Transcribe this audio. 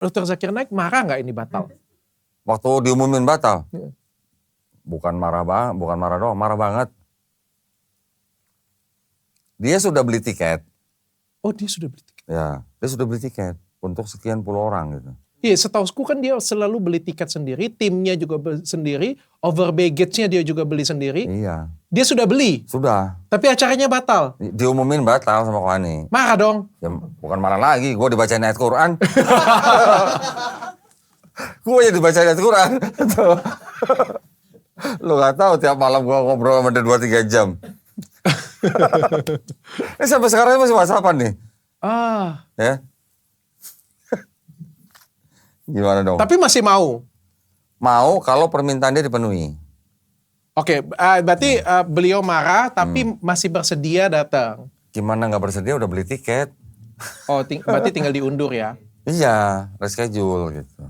Dr. Zakir Naik marah nggak ini batal? Waktu diumumin batal, Iya. bukan marah doang, marah banget. Dia sudah beli tiket. Oh, dia sudah beli tiket. Ya, dia sudah beli tiket untuk sekian puluh orang gitu. Iya, setahuku kan dia selalu beli tiket sendiri, timnya juga sendiri, over baggage-nya dia juga beli sendiri. Iya. Dia sudah beli, Sudah. tapi acaranya batal. Diumumin batal sama Kohani. Marah dong. Ya, bukan marah lagi, gue dibacain ayat Quran. Gue aja dibacain ayat Quran. Lu gak tahu tiap malam gue ngobrol sama dia 2-3 jam. Ini sampai sekarang masih WhatsAppan nih. Ya. Gimana dong? Tapi masih mau. Mau kalau permintaan dia dipenuhi. Oke, berarti beliau marah tapi masih bersedia datang. Gimana nggak bersedia udah beli tiket? Oh, berarti tinggal diundur ya? Iya, reschedule gitu.